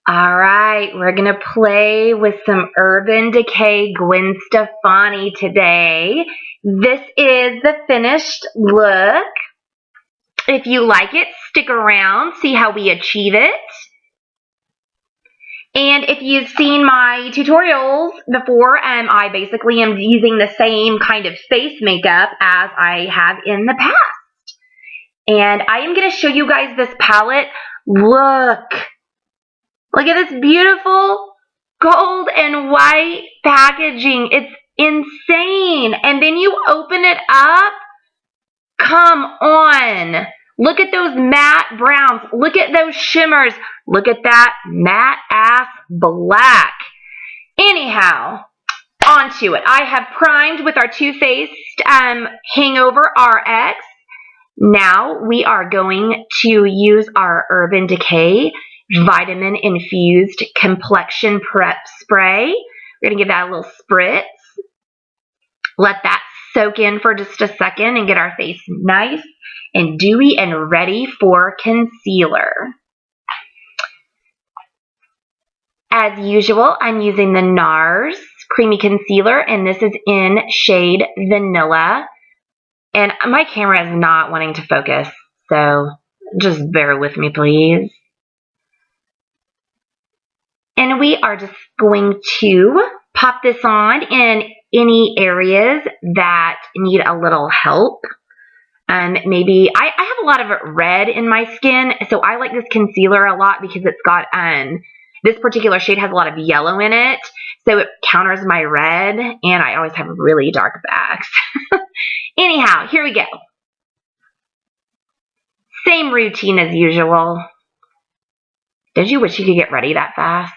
All right, we're going to play with some Urban Decay Gwen Stefani today. This is the finished look. If you like it, stick around, see how we achieve it. And if you've seen my tutorials before, I basically am using the same kind of face makeup as I have in the past. And I am going to show you guys this palette. Look at this beautiful gold and white packaging. It's insane. And then you open it up. Come on. Look at those matte browns. Look at those shimmers. Look at that matte ass black. Anyhow, onto it. I have primed with our Too Faced Hangover RX. Now we are going to use our Urban Decay Vitamin Infused Complexion Prep Spray. We're going to give that a little spritz. Let that soak in for just a second and get our face nice and dewy and ready for concealer. As usual, I'm using the NARS Creamy Concealer, and this is in shade Vanilla. And my camera is not wanting to focus, so just bear with me, please. And we are just going to pop this on in any areas that need a little help. Maybe I have a lot of red in my skin, so I like this concealer a lot because it's got this particular shade has a lot of yellow in it, so it counters my red, and I always have really dark bags. Anyhow, here we go. Same routine as usual. Did you wish you could get ready that fast?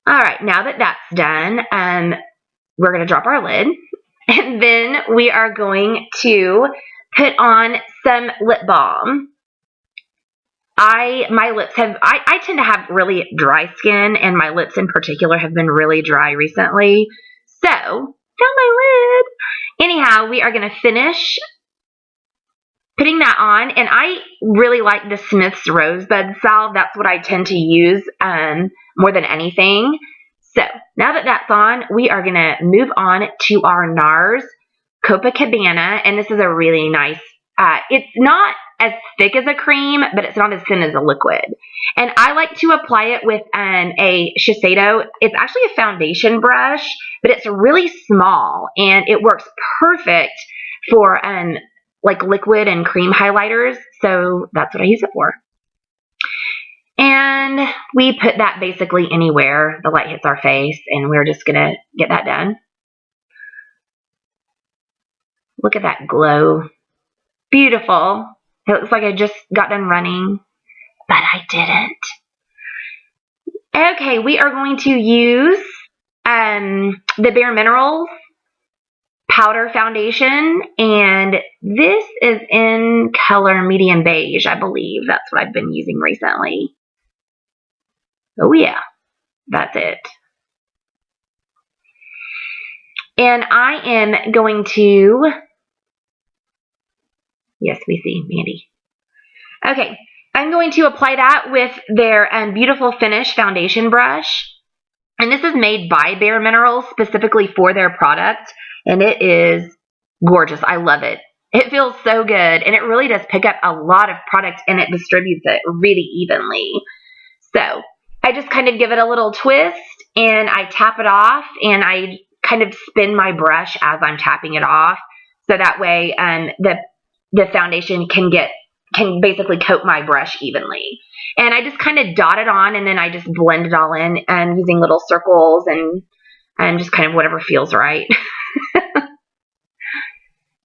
All right, now that that's done, we're going to drop our lid. And then we are going to put on some lip balm. My lips I tend to have really dry skin, and my lips in particular have been really dry recently. So, down my lid. Anyhow, we are going to finish putting that on, and I really like the Smith's Rosebud Salve. That's what I tend to use more than anything. So, now that that's on, we are going to move on to our NARS Copacabana, and this is a really nice, it's not as thick as a cream, but it's not as thin as a liquid. And I like to apply it with a Shiseido. It's actually a foundation brush, but it's really small, and it works perfect for like liquid and cream highlighters, so that's what I use it for. And we put that basically anywhere the light hits our face, and we're just going to get that done. Look at that glow. Beautiful. It looks like I just got done running, but I didn't. Okay, we are going to use the Bare Minerals powder foundation, and this is in color medium beige, I believe. That's what I've been using recently. Oh yeah, that's it. And I am going to, yes, we see Mandy. Okay, I'm going to apply that with their Beautiful Finish foundation brush. And this is made by Bare Minerals specifically for their product. And it is gorgeous. I love it. It feels so good. And it really does pick up a lot of product, and it distributes it really evenly. So I just kind of give it a little twist, and I tap it off, and I kind of spin my brush as I'm tapping it off. So that way the foundation can basically coat my brush evenly. And I just kind of dot it on, and then I just blend it all in using little circles and just kind of whatever feels right.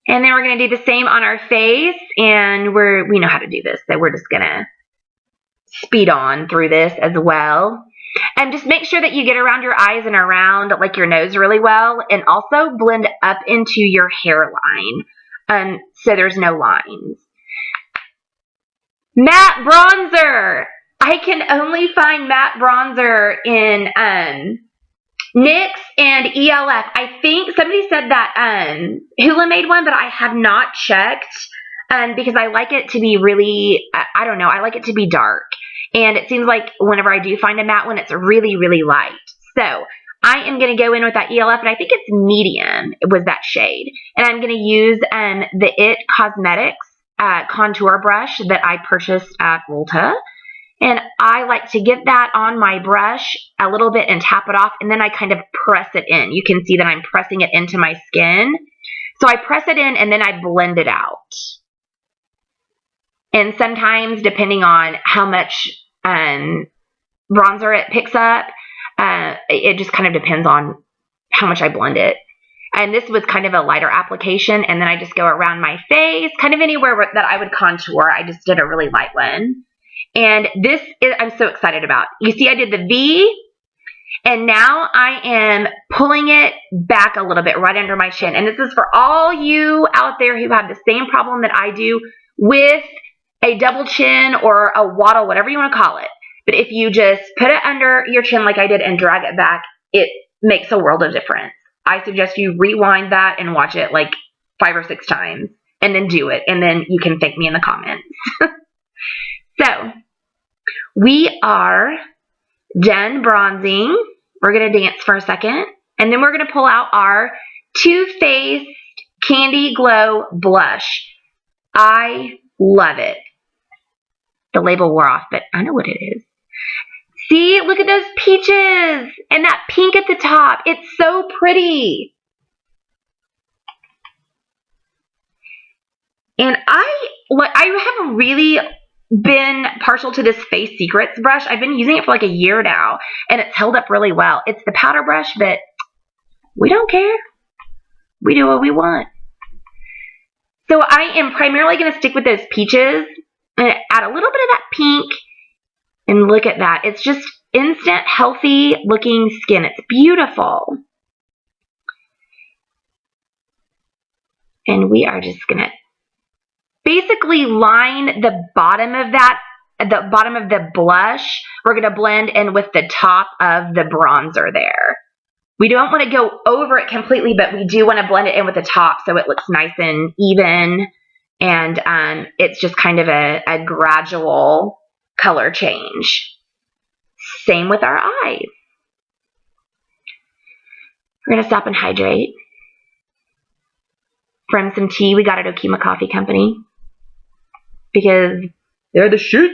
And then we're going to do the same on our face, and we know how to do this, so we're just going to speed on through this as well. And just make sure that you get around your eyes and around like your nose really well, and also blend up into your hairline so there's no lines. Matte bronzer. I can only find matte bronzer in NYX and ELF. I think somebody said that Hula made one, but I have not checked because I like it to be really, I don't know, I like it to be dark. And it seems like whenever I do find a matte one, it's really, really light. So I am going to go in with that ELF, and I think it's medium. It was that shade. And I'm going to use the IT Cosmetics contour brush that I purchased at Ulta. And I like to get that on my brush a little bit and tap it off, and then I kind of press it in. You can see that I'm pressing it into my skin. So I press it in, and then I blend it out. And sometimes, depending on how much bronzer it picks up, it just kind of depends on how much I blend it. And this was kind of a lighter application, and then I just go around my face, kind of anywhere that I would contour. I just did a really light one. And this is, I'm so excited about. You see I did the V, and now I am pulling it back a little bit right under my chin. And this is for all you out there who have the same problem that I do with a double chin or a waddle, whatever you want to call it. But if you just put it under your chin like I did and drag it back, it makes a world of difference. I suggest you rewind that and watch it like 5 or 6 times, and then do it. And then you can thank me in the comments. So, we are done bronzing. We're going to dance for a second. And then we're going to pull out our Too Faced Candy Glow Blush. I love it. The label wore off, but I know what it is. See, look at those peaches and that pink at the top. It's so pretty. And I have really been partial to this Face Secrets brush. I've been using it for like a year now, and it's held up really well. It's the powder brush, but we don't care. We do what we want. So I am primarily going to stick with those peaches and add a little bit of that pink. And look at that. It's just instant, healthy looking skin. It's beautiful. And we are just going to basically line the bottom of that, the bottom of the blush. We're going to blend in with the top of the bronzer there. We don't want to go over it completely, but we do want to blend it in with the top so it looks nice and even. And it's just kind of a gradual color change. Same with our eyes. We're going to stop and hydrate from some tea we got at Okima Coffee Company, because they're the shit.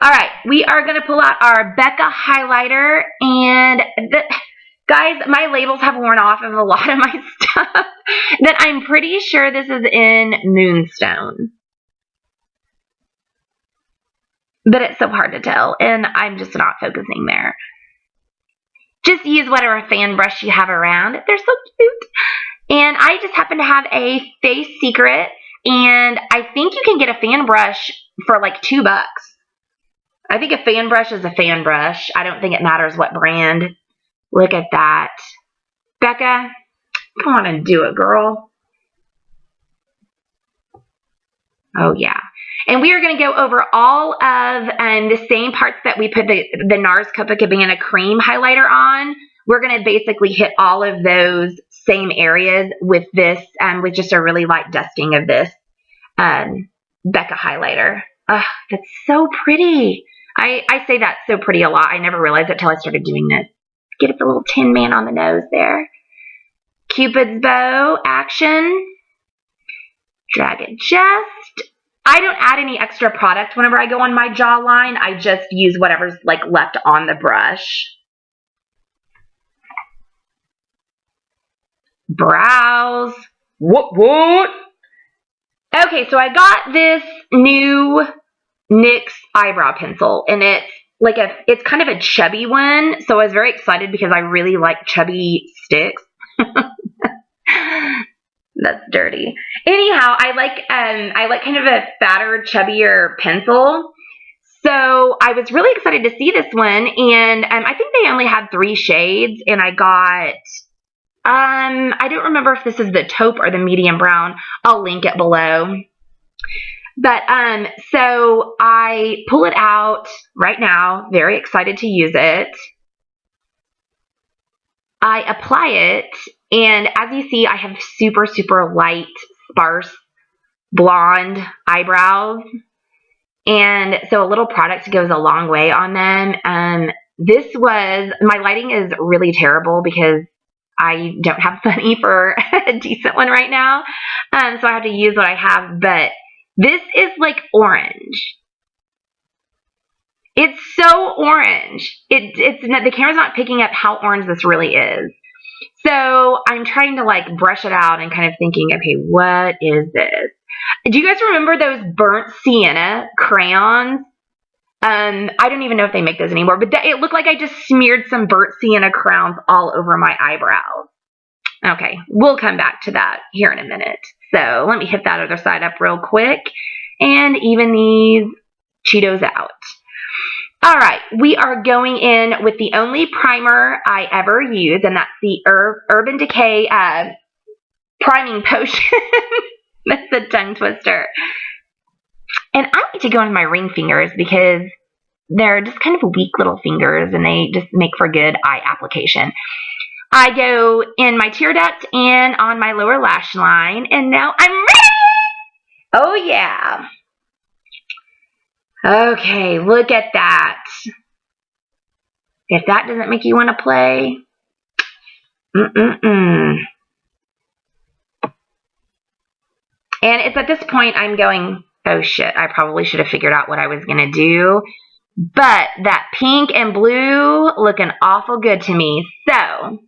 All right, we are going to pull out our Becca highlighter, and guys, my labels have worn off of a lot of my stuff that I'm pretty sure this is in Moonstone. But it's so hard to tell, and I'm just not focusing there. Just use whatever fan brush you have around. They're so cute. And I just happen to have a Face Secrets, and I think you can get a fan brush for like $2. I think a fan brush is a fan brush. I don't think it matters what brand. Look at that. Becca, come on and do it, girl. Oh, yeah. And we are going to go over all of the same parts that we put the NARS Copacabana cream highlighter on. We're going to basically hit all of those same areas with this, with just a really light dusting of this Becca highlighter. Oh, that's so pretty. I say that's so pretty a lot. I never realized it until I started doing this. Get the little Tin Man on the nose there. Cupid's bow action. Drag it just. I don't add any extra product whenever I go on my jawline. I just use whatever's like left on the brush. Brows. What? Okay, so I got this new NYX eyebrow pencil, and it's kind of a chubby one. So I was very excited because I really like chubby sticks. That's dirty. Anyhow, I like kind of a fatter, chubbier pencil. So I was really excited to see this one, and I think they only had 3 shades, and I got I don't remember if this is the taupe or the medium brown. I'll link it below. But so I pull it out right now, very excited to use it. I apply it, and as you see, I have super, super light, sparse, blonde eyebrows. And so a little product goes a long way on them. My lighting is really terrible because I don't have money for a decent one right now. So I have to use what I have, but this is like orange. It's so orange. The camera's not picking up how orange this really is. So I'm trying to like brush it out and kind of thinking, okay, what is this? Do you guys remember those burnt sienna crayons? I don't even know if they make those anymore, but it looked like I just smeared some burnt sienna crayons all over my eyebrows. Okay, we'll come back to that here in a minute. So let me hit that other side up real quick and even these Cheetos out. All right, we are going in with the only primer I ever use, and that's the Urban Decay priming potion. That's a tongue twister. And I like to go into my ring fingers because they're just kind of weak little fingers, and they just make for good eye application. I go in my tear duct and on my lower lash line, and now I'm ready! Oh, yeah. Okay, look at that. If that doesn't make you want to play, And it's at this point I'm going, oh shit, I probably should have figured out what I was going to do. But that pink and blue looking awful good to me. So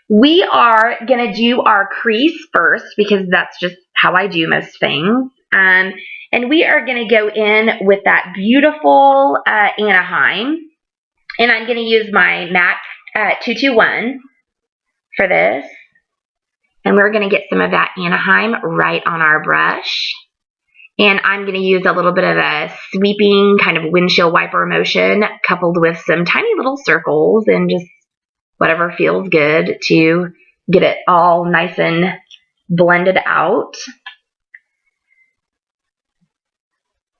we are going to do our crease first because that's just how I do most things. And we are going to go in with that beautiful Anaheim. And I'm going to use my MAC 221 for this. And we're going to get some of that Anaheim right on our brush. And I'm going to use a little bit of a sweeping kind of windshield wiper motion coupled with some tiny little circles and just whatever feels good to get it all nice and blended out.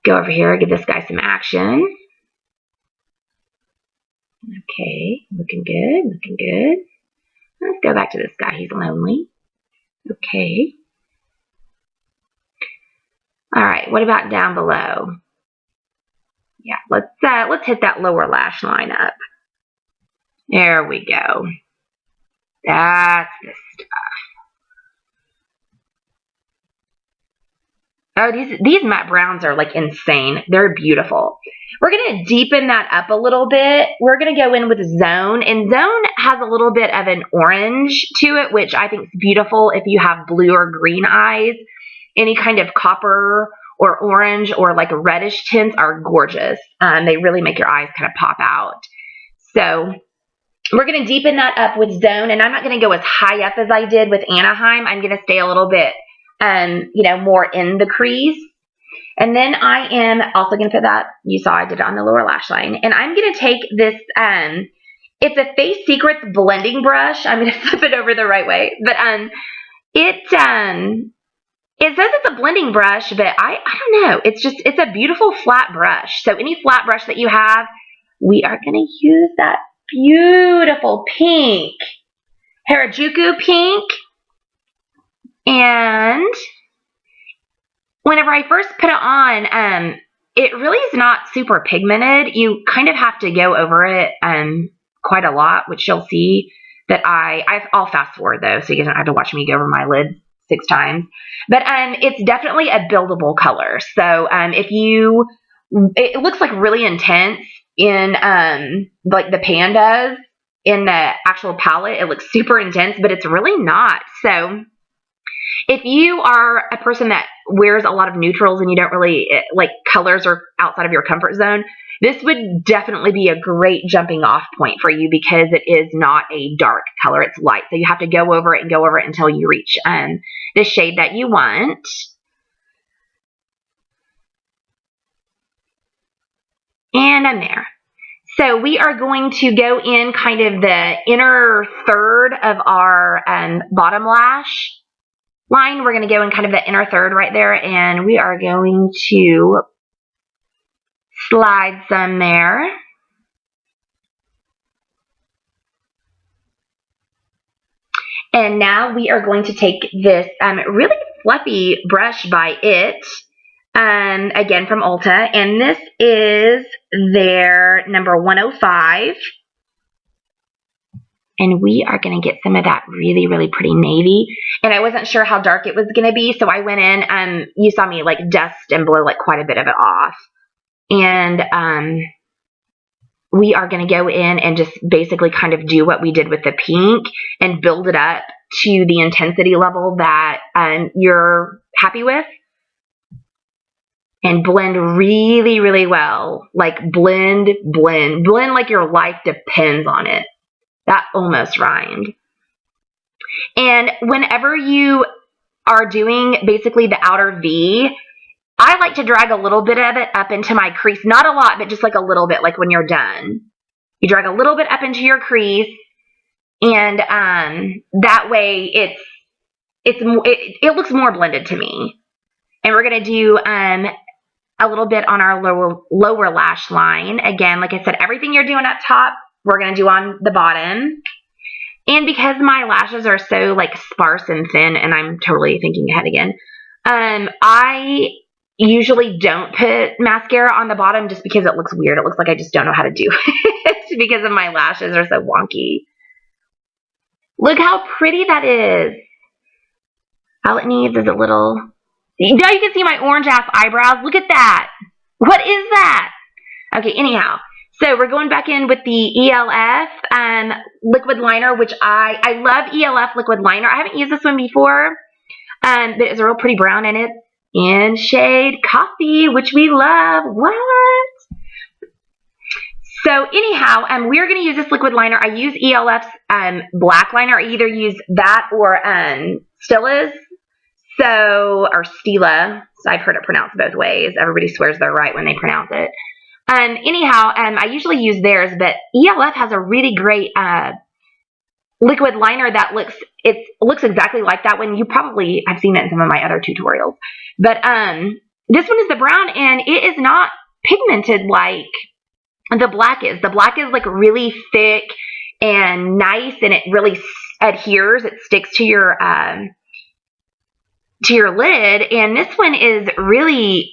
Go over here, give this guy some action. Okay, looking good, looking good. Let's go back to this guy, he's lonely. Okay. All right, what about down below? Yeah, let's hit that lower lash line up. There we go. That's the stuff. Oh, these matte browns are like insane. They're beautiful. We're going to deepen that up a little bit. We're going to go in with Zone. And Zone has a little bit of an orange to it, which I think is beautiful if you have blue or green eyes. Any kind of copper or orange or like reddish tints are gorgeous. They really make your eyes kind of pop out. So we're going to deepen that up with Zone. And I'm not going to go as high up as I did with Anaheim. I'm going to stay a little bit more in the crease. And then I am also going to put that, you saw I did it on the lower lash line. And I'm going to take this, it's a Face Secrets blending brush. I'm going to flip it over the right way. But it says it's a blending brush, but I don't know. It's a beautiful flat brush. So any flat brush that you have, we are going to use that beautiful pink, Harajuku pink. And whenever I first put it on, it really is not super pigmented. You kind of have to go over it quite a lot, which you'll see that I'll fast forward though, so you guys don't have to watch me go over my lid 6 times. But it's definitely a buildable color. So it looks like really intense in like the pandas in the actual palette. It looks super intense, but it's really not. So if you are a person that wears a lot of neutrals and you don't really like colors or outside of your comfort zone, this would definitely be a great jumping off point for you because it is not a dark color. It's light. So you have to go over it and go over it until you reach the shade that you want. And I'm there. So we are going to go in kind of the inner third of our bottom lash line. We're going to go in kind of the inner third right there, and we are going to slide some there. And now we are going to take this really fluffy brush by It. again from Ulta, and this is their number 105. And we are going to get some of that really, really pretty navy. And I wasn't sure how dark it was going to be, so I went in, you saw me like dust and blow like quite a bit of it off. And we are going to go in and just basically kind of do what we did with the pink and build it up to the intensity level that you're happy with. And blend really, really well. Like blend like your life depends on it. That almost rhymed. And whenever you are doing basically the outer V, I like to drag a little bit of it up into my crease. Not a lot, but just like a little bit, like when you're done. You drag a little bit up into your crease, and that way it looks more blended to me. And we're going to do a little bit on our lower lash line. Again, like I said, everything you're doing up top, we're going to do on the bottom. And because my lashes are so like sparse and thin, and I'm totally thinking ahead again, I usually don't put mascara on the bottom just because it looks weird. It looks like I just don't know how to do it because of my lashes are so wonky. Look how pretty that is. All it needs is a little... Now you can see my orange ass eyebrows. Look at that. What is that? Okay, anyhow. So we're going back in with the ELF liquid liner, which I love ELF liquid liner. I haven't used this one before, but it's a real pretty brown in it. In shade Coffee, which we love. What? So anyhow, we're going to use this liquid liner. I use ELF's black liner. I either use that or Stilla's. Or Stila. So I've heard it pronounced both ways. Everybody swears they're right when they pronounce it. Anyhow, I usually use theirs, but ELF has a really great liquid liner that looks exactly like that one. You probably have seen it in some of my other tutorials. But this one is the brown, and it is not pigmented like the black is. The black is like really thick and nice, and it really adheres. It sticks to your lid, and this one is really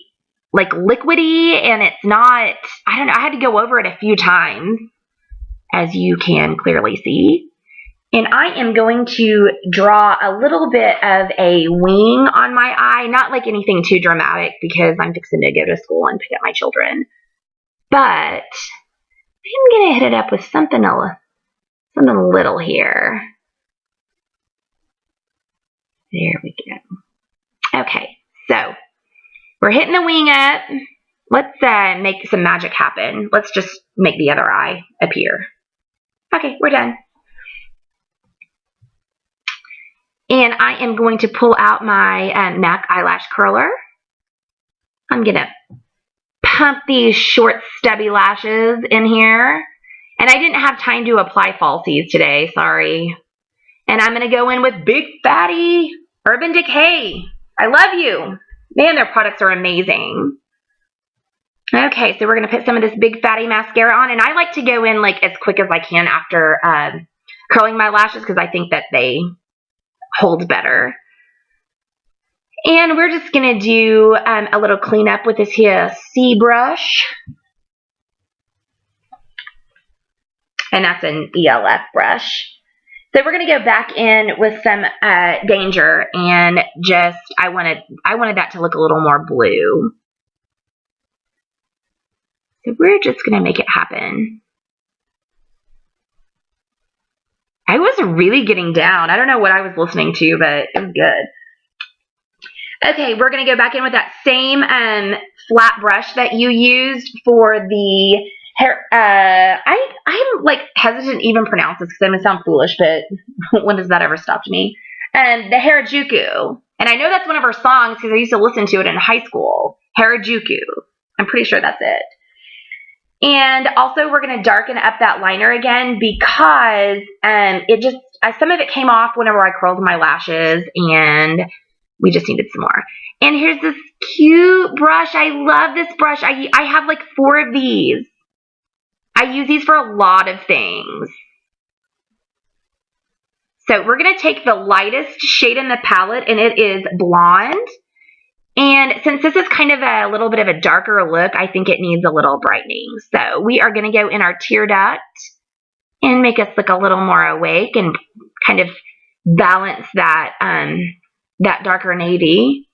like liquidy, and it's not, I don't know, I had to go over it a few times, as you can clearly see. And I am going to draw a little bit of a wing on my eye, not like anything too dramatic because I'm fixing to go to school and pick up my children. But I'm going to hit it up with something little here. There we go. Okay, so we're hitting the wing up. Let's make some magic happen. Let's just make the other eye appear. Okay, we're done. And I am going to pull out my MAC eyelash curler. I'm going to pump these short, stubby lashes in here. And I didn't have time to apply falsies today, sorry. And I'm going to go in with Big Fatty Urban Decay. I love you. Man, their products are amazing. Okay, so we're going to put some of this Big Fatty mascara on. And I like to go in like as quick as I can after curling my lashes because I think that they hold better. And we're just going to do a little cleanup with this here C brush. And that's an ELF brush. So we're going to go back in with some Danger, and just I wanted that to look a little more blue. So we're just going to make it happen. I was really getting down. I don't know what I was listening to, but it was good. Okay, we're going to go back in with that same flat brush that you used for the hair. I'm like hesitant to even pronounce this because I'm going to sound foolish, but when does that ever stop me? The Harajuku. And I know that's one of her songs because I used to listen to it in high school. Harajuku. I'm pretty sure that's it. And also we're going to darken up that liner again because some of it came off whenever I curled my lashes, and we just needed some more. And here's this cute brush. I love this brush. I have like 4 of these. I use these for a lot of things. So we're going to take the lightest shade in the palette, and it is Blonde. And since this is kind of a little bit of a darker look, I think it needs a little brightening. So we are going to go in our tear duct and make us look a little more awake and kind of balance that, that darker navy.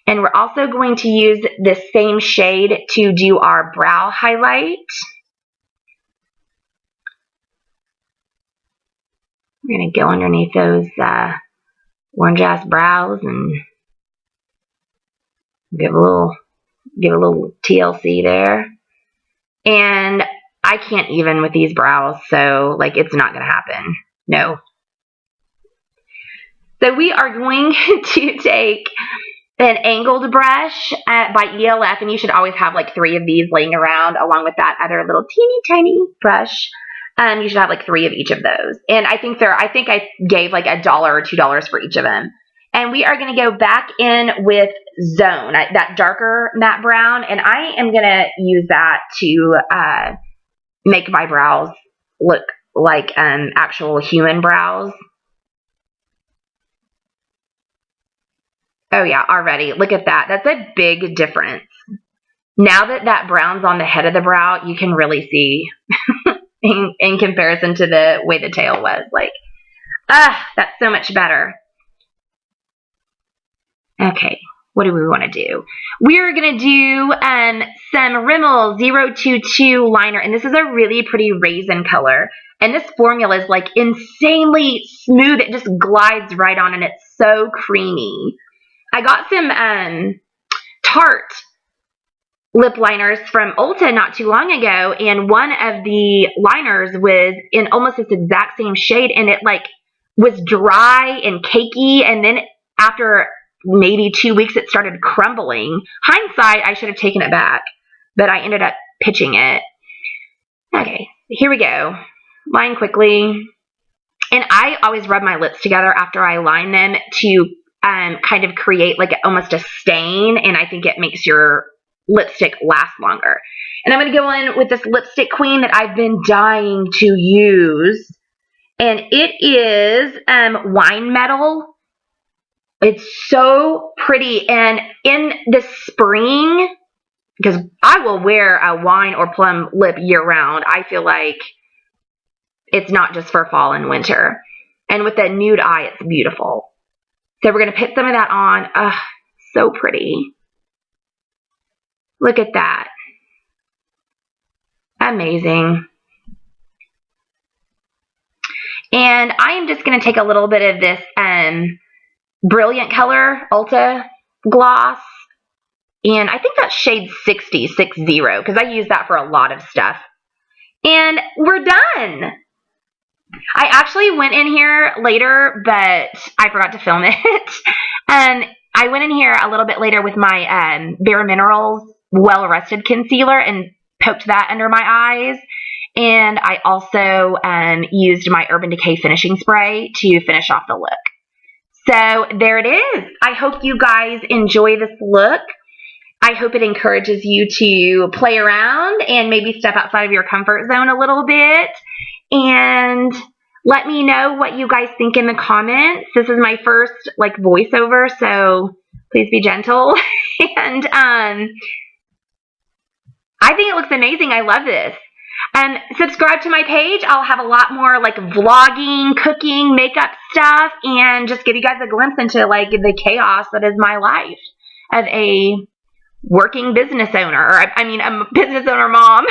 And we're also going to use this same shade to do our brow highlight. We're going to go underneath those orange-ass brows and give a little TLC there. And I can't even with these brows, so like it's not going to happen. No. So we are going to take an angled brush by ELF, and you should always have like 3 of these laying around along with that other little teeny tiny brush. You should have like 3 of each of those. And I think I gave like $1 or $2 for each of them. And we are going to go back in with Zone, that darker matte brown, and I am going to use that to make my brows look like actual human brows. Oh yeah, already. Look at that. That's a big difference. Now that that brown's on the head of the brow, you can really see in comparison to the way the tail was. Like, that's so much better. Okay, what do we want to do? We're going to do some Rimmel 022 liner, and this is a really pretty raisin color. And this formula is like insanely smooth. It just glides right on, and it's so creamy. I got some Tarte lip liners from Ulta not too long ago, and one of the liners was in almost this exact same shade, and it like was dry and cakey, and then after maybe 2 weeks it started crumbling. Hindsight, I should have taken it back, but I ended up pitching it. Okay, here we go. Line quickly. And I always rub my lips together after I line them to kind of create like almost a stain, and I think it makes your lipstick last longer. And I'm going to go in with this lipstick queen that I've been dying to use, and it is Wine Metal. It's so pretty, and in the spring, because I will wear a wine or plum lip year-round, I feel like it's not just for fall and winter. And with that nude eye, it's beautiful. So we're going to put some of that on. Ugh, so pretty. Look at that. Amazing. And I am just going to take a little bit of this Brilliant Color Ulta gloss, and I think that's shade 60, because I use that for a lot of stuff. And we're done. I actually went in here later, but I forgot to film it. I went in here a little bit later with my Bare Minerals Well Rested Concealer and poked that under my eyes. And I also used my Urban Decay Finishing Spray to finish off the look. So there it is. I hope you guys enjoy this look. I hope it encourages you to play around and maybe step outside of your comfort zone a little bit. And let me know what you guys think in the comments. This is my first like voiceover, so please be gentle. And I think it looks amazing. I love this. Subscribe to my page. I'll have a lot more like vlogging, cooking, makeup stuff, and just give you guys a glimpse into like the chaos that is my life of a working business owner, or I mean a business owner mom.